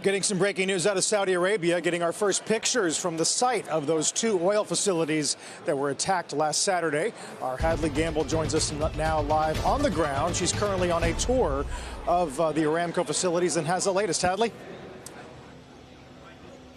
Getting some breaking news out of Saudi Arabia, getting our first pictures from the site of those two oil facilities that were attacked last Saturday. Our Hadley Gamble joins us now live on the ground. She's currently on a tour of the Aramco facilities and has the latest. Hadley?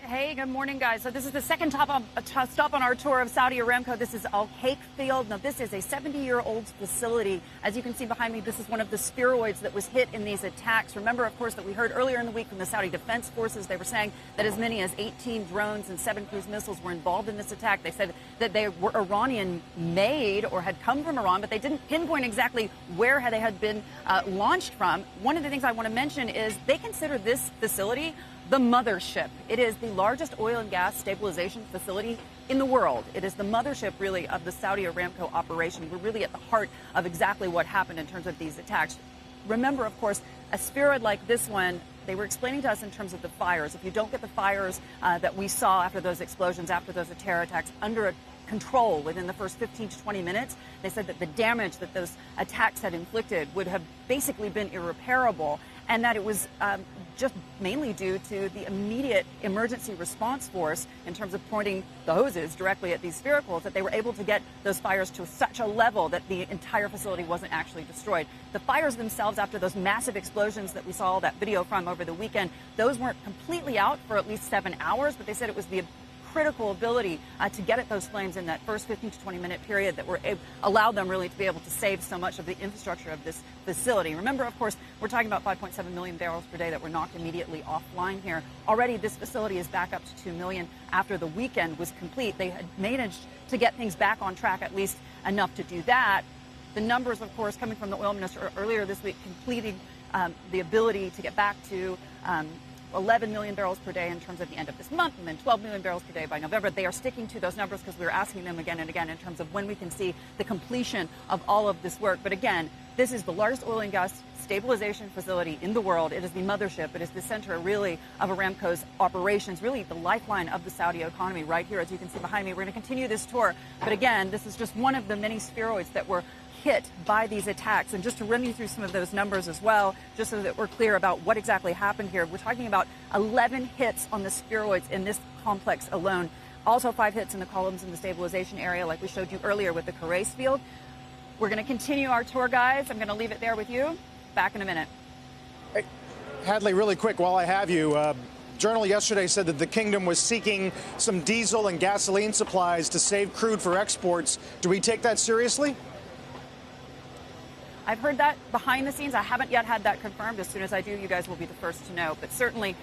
Hey, good morning, guys. So this is the second stop on our tour of Saudi Aramco. This is Al Haik Field. Now, this is a 70-year-old facility. As you can see behind me, this is one of the spheroids that was hit in these attacks. Remember, of course, that we heard earlier in the week from the Saudi Defense Forces. They were saying that as many as 18 drones and 7 cruise missiles were involved in this attack. They said that they were Iranian-made or had come from Iran, but they didn't pinpoint exactly where they had been launched from. One of the things I want to mention is they consider this facility the mothership. It is the largest oil and gas stabilization facility in the world. It is the mothership, really, of the Saudi Aramco operation. We're really at the heart of exactly what happened in terms of these attacks. Remember, of course, a spheroid like this one, they were explaining to us in terms of the fires. If you don't get the fires that we saw after those explosions, after those terror attacks, under control within the first 15 to 20 minutes, they said that the damage that those attacks had inflicted would have basically been irreparable, and that it was just mainly due to the immediate emergency response force in terms of pointing the hoses directly at these sphericals, that they were able to get those fires to such a level that the entire facility wasn't actually destroyed. The fires themselves, after those massive explosions that we saw that video from over the weekend, those weren't completely out for at least 7 hours, but they said it was the critical ability to get at those flames in that first 15 to 20 minute period that allowed them really to be able to save so much of the infrastructure of this facility. Remember, of course, we're talking about 5.7 million barrels per day that were knocked immediately offline here. Already, this facility is back up to 2 million after the weekend was complete. They had managed to get things back on track, at least enough to do that. The numbers, of course, coming from the oil minister earlier this week, completing the ability to get back to 11 million barrels per day in terms of the end of this month, and then 12 million barrels per day by November. They are sticking to those numbers because we were asking them again and again in terms of when we can see the completion of all of this work. But again, this is the largest oil and gas stabilization facility in the world. It is the mothership. It is the center, really, of Aramco's operations, really the lifeline of the Saudi economy right here, as you can see behind me. We're going to continue this tour. But again, this is just one of the many spheroids that were hit by these attacks. And just to run you through some of those numbers as well, just so that we're clear about what exactly happened here, we're talking about 11 hits on the spheroids in this complex alone. Also 5 hits in the columns in the stabilization area, like we showed you earlier with the Khurais field. We're going to continue our tour, guys. I'm going to leave it there with you. Back in a minute. Hey, Hadley, really quick, while I have you, Journal yesterday said that the kingdom was seeking some diesel and gasoline supplies to save crude for exports. Do we take that seriously? I've heard that behind the scenes. I haven't yet had that confirmed. As soon as I do, you guys will be the first to know. But certainly,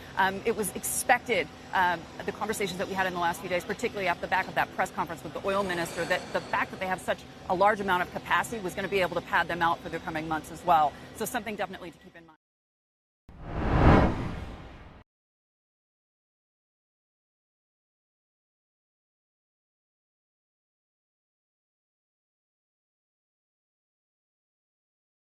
it was expected, the conversations that we had in the last few days, particularly after the back of that press conference with the oil minister, that the fact that they have such a large amount of capacity was going to be able to pad them out for the coming months as well. So something definitely to keep in mind.